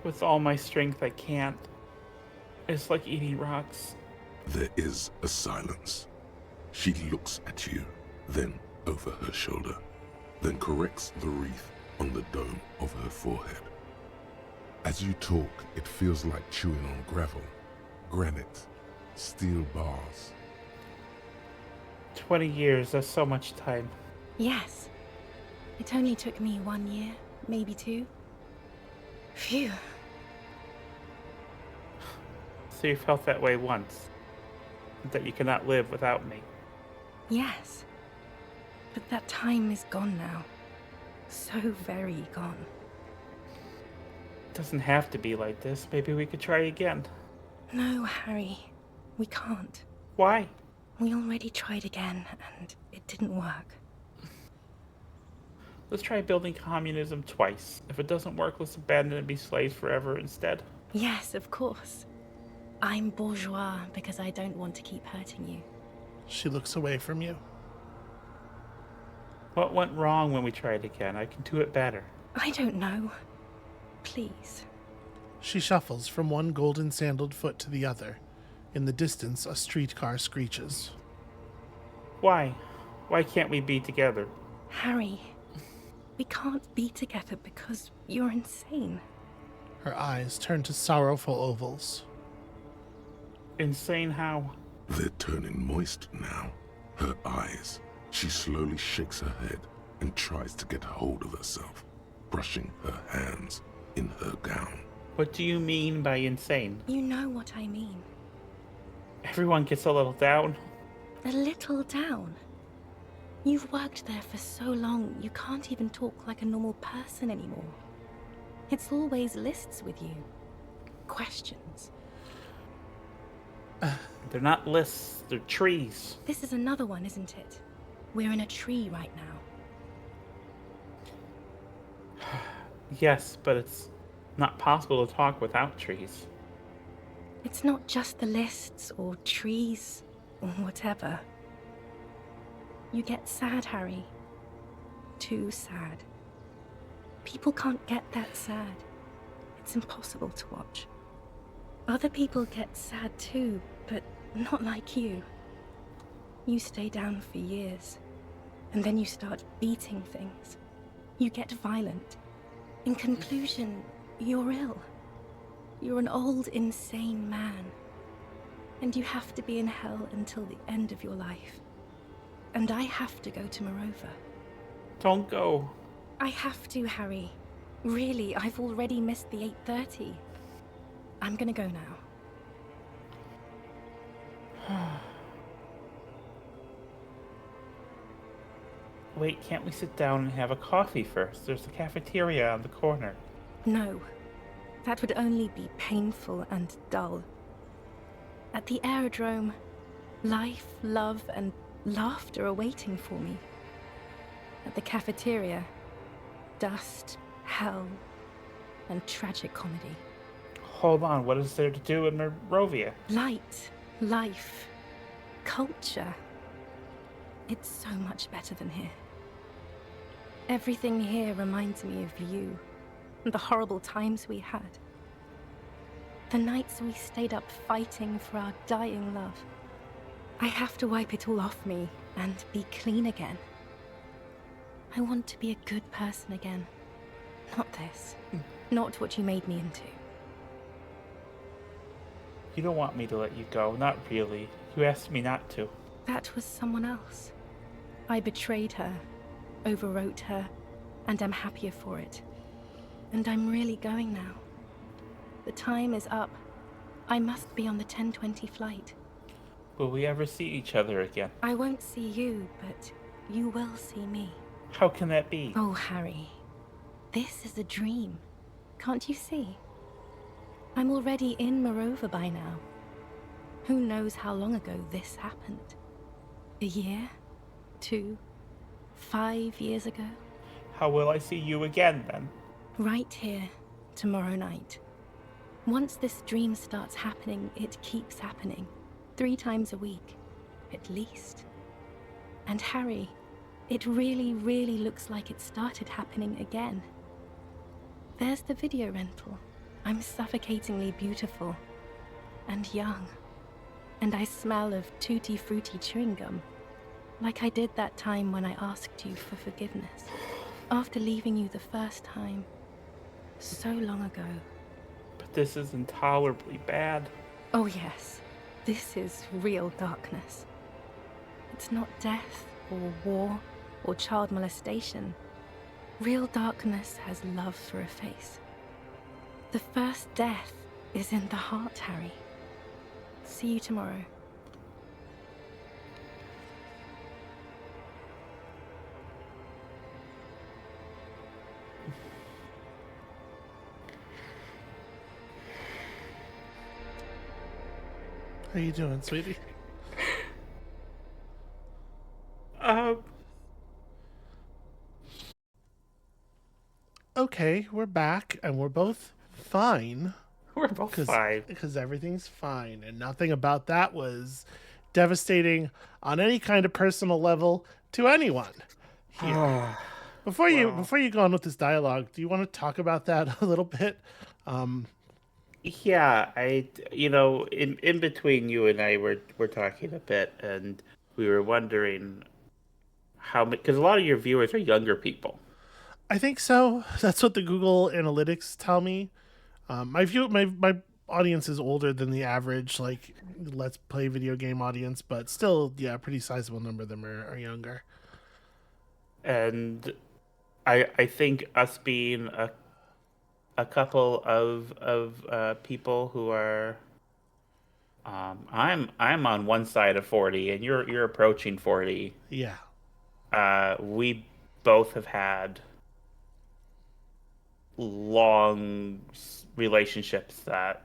With all my strength, I can't. It's like eating rocks. There is a silence. She looks at you, then over her shoulder, then corrects the wreath on the dome of her forehead. As you talk, it feels like chewing on gravel, granite, steel bars. 20 years, that's so much time. Yes. It only took me 1 year, maybe 2. Phew. So you felt that way once. That you cannot live without me. Yes. But that time is gone now. So very gone. It doesn't have to be like this. Maybe we could try again. No, Harry. We can't. Why? We already tried again, and it didn't work. Let's try building communism twice. If it doesn't work, let's abandon and be slaves forever instead. Yes, of course. I'm bourgeois because I don't want to keep hurting you. She looks away from you. What went wrong when we tried again? I can do it better. I don't know. Please. She shuffles from one golden sandaled foot to the other. In the distance, a streetcar screeches. Why? Why can't we be together? Harry, we can't be together because you're insane. Her eyes turn to sorrowful ovals. Insane how? They're turning moist now. Her eyes. She slowly shakes her head and tries to get hold of herself, brushing her hands in her gown. What do you mean by insane? You know what I mean. Everyone gets a little down. A little down. You've worked there for so long, you can't even talk like a normal person anymore. It's always lists with you. Questions. They're not lists, they're trees. This is another one, isn't it? We're in a tree right now. Yes, but it's not possible to talk without trees. It's not just the lists or trees or whatever. You get sad, Harry. Too sad. People can't get that sad. It's impossible to watch. Other people get sad too, but not like you. You stay down for years, and then you start beating things. You get violent. In conclusion, you're ill. You're an old, insane man. And you have to be in hell until the end of your life. And I have to go to Morova. Don't go. I have to, Harry. Really, I've already missed the 8:30. I'm gonna go now. Wait, can't we sit down and have a coffee first? There's a cafeteria on the corner. No. That would only be painful and dull. At the aerodrome, life, love, and laughter are waiting for me. At the cafeteria, dust, hell, and tragic comedy. Hold on, what is there to do in Morovia? Light, life, culture. It's so much better than here. Everything here reminds me of you and the horrible times we had. The nights we stayed up fighting for our dying love. I have to wipe it all off me and be clean again. I want to be a good person again. Not this. Not what you made me into. You don't want me to let you go, not really. You asked me not to. That was someone else. I betrayed her, overwrote her, and I'm happier for it. And I'm really going now. The time is up. I must be on the 10:20 flight. Will we ever see each other again? I won't see you, but you will see me. How can that be? Oh, Harry. This is a dream. Can't you see? I'm already in Morova by now. Who knows how long ago this happened? A year? 2? 5 years ago? How will I see you again, then? Right here, tomorrow night. Once this dream starts happening, it keeps happening. 3 times a week, at least. And Harry, it really, really looks like it started happening again. There's the video rental. I'm suffocatingly beautiful. And young. And I smell of tutti frutti chewing gum. Like I did that time when I asked you for forgiveness. After leaving you the first time. So long ago. But this is intolerably bad. Oh yes, this is real darkness. It's not death, or war, or child molestation. Real darkness has love for a face. The first death is in the heart, Harry. See you tomorrow. How you doing, sweetie? Okay, we're back, and we're both fine. We're both fine. Because everything's fine, and nothing about that was devastating on any kind of personal level to anyone here. Before you go on with this dialogue, do you want to talk about that a little bit? Yeah, in between you and I, we're talking a bit, and we were wondering how, because a lot of your viewers are younger people. I think so. That's what the Google Analytics tell me. My audience is older than the average like let's play video game audience, but still, yeah, a pretty sizable number of them are younger. And I think us being a couple of people who are I'm on one side of 40 and you're approaching 40. Yeah. We both have had long relationships that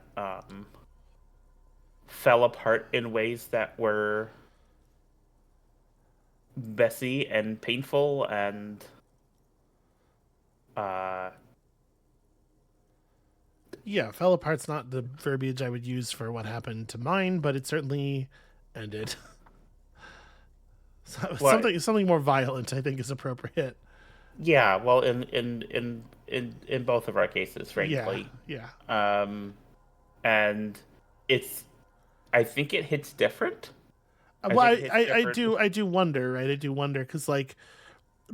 fell apart in ways that were messy and painful and yeah, fell apart's not the verbiage I would use for what happened to mine, but it certainly ended. Something more violent, I think, is appropriate. Yeah, well, in both of our cases, frankly. Yeah. And I think it hits different. Well, I do wonder, right? I do wonder because like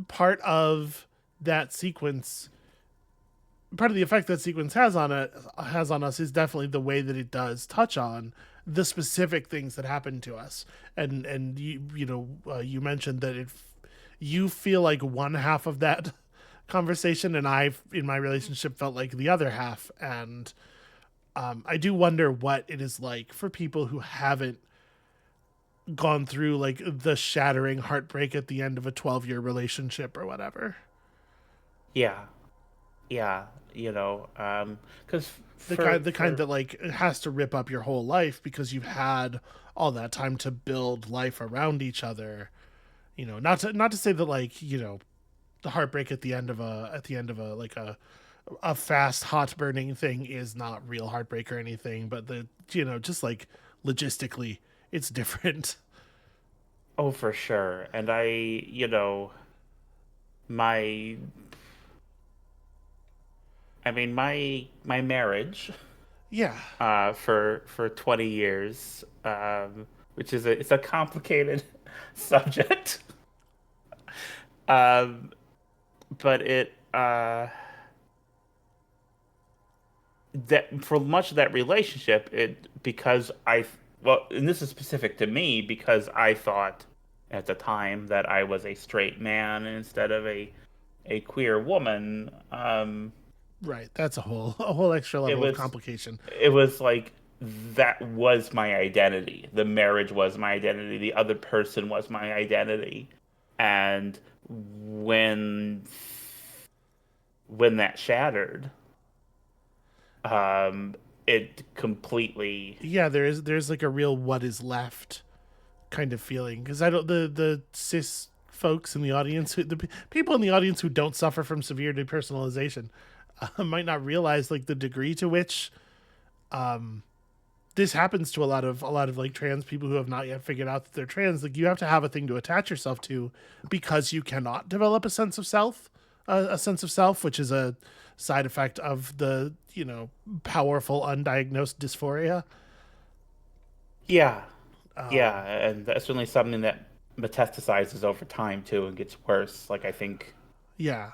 part of that sequence, part of the effect that sequence has on us is definitely the way that it does touch on the specific things that happen to us. And you mentioned that you feel like one half of that conversation, and I, in my relationship, felt like the other half. And I do wonder what it is like for people who haven't gone through like the shattering heartbreak at the end of a 12-year relationship or whatever. Yeah, because the kind that like has to rip up your whole life because you've had all that time to build life around each other. Not to say that like the heartbreak at the end of a like a fast hot burning thing is not real heartbreak or anything, but just like logistically it's different. Oh, for sure. And my marriage, yeah, for 20 years, which is it's a complicated subject. But it that for much of that relationship, and this is specific to me because I thought at the time that I was a straight man instead of a queer woman. Right, that's a whole extra level of complication. It was like that was my identity. The marriage was my identity. The other person was my identity. And when that shattered, it completely, there's like a real what is left kind of feeling, because I don't the cis folks in the audience, the people in the audience who don't suffer from severe depersonalization might not realize like the degree to which this happens to a lot of like trans people who have not yet figured out that they're trans. Like you have to have a thing to attach yourself to because you cannot develop a sense of self, which is a side effect of the powerful undiagnosed dysphoria. Yeah, and that's certainly something that metastasizes over time too and gets worse. Like I think, yeah,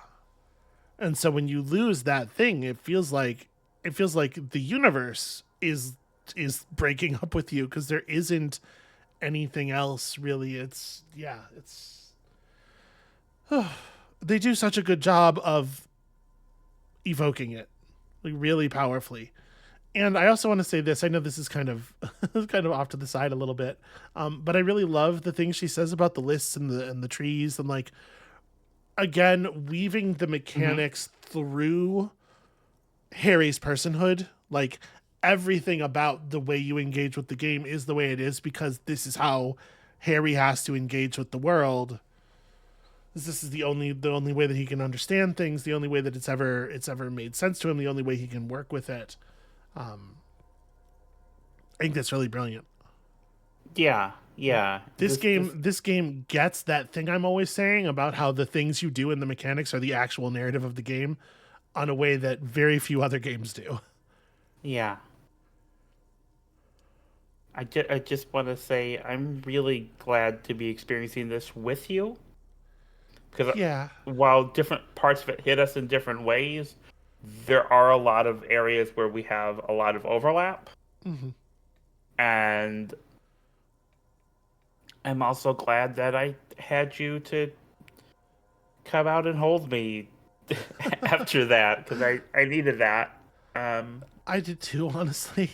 and so when you lose that thing, it feels like the universe is breaking up with you because there isn't anything else really. It's they do such a good job of evoking it like really powerfully. And I also want to say this. I know this is kind of off to the side a little bit, but I really love the things she says about the lists and the trees and like again weaving the mechanics through Harry's personhood. Like everything about the way you engage with the game is the way it is because this is how Harry has to engage with the world. This is the only way that he can understand things, the only way that it's ever made sense to him, the only way he can work with it. I think that's really brilliant. Yeah. This game gets that thing I'm always saying about how the things you do and the mechanics are the actual narrative of the game on a way that very few other games do. Yeah. I just want to say I'm really glad to be experiencing this with you. Because while different parts of it hit us in different ways, there are a lot of areas where we have a lot of overlap. Mm-hmm. And I'm also glad that I had you to come out and hold me after that, because I needed that. I did too, honestly.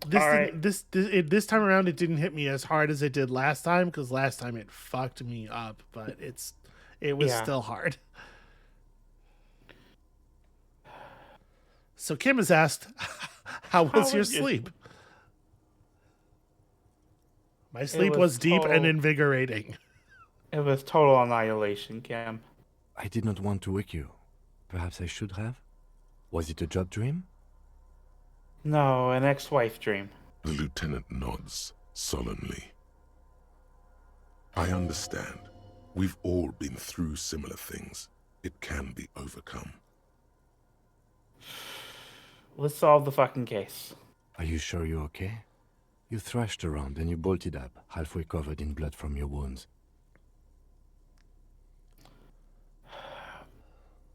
This time around, it didn't hit me as hard as it did last time, because last time it fucked me up, but it was still hard. So Kim has asked, how was your sleep? My sleep was deep and invigorating. It was total annihilation, Kim. I did not want to wake you. Perhaps I should have? Was it a job dream? No, an ex-wife dream. The lieutenant nods solemnly. I understand. We've all been through similar things. It can be overcome. Let's solve the fucking case. Are you sure you're okay? You thrashed around and you bolted up, halfway covered in blood from your wounds.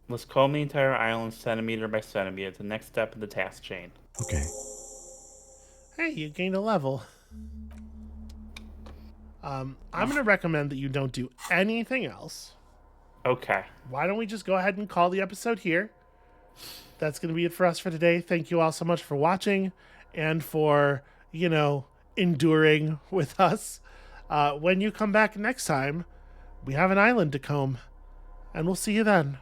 Let's comb the entire island centimeter by centimeter. The next step in the task chain. Okay. Hey, you gained a level. I'm going to recommend that you don't do anything else. Okay. Why don't we just go ahead and call the episode here? That's going to be it for us for today. Thank you all so much for watching and for, enduring with us. When you come back next time, we have an island to comb, and we'll see you then.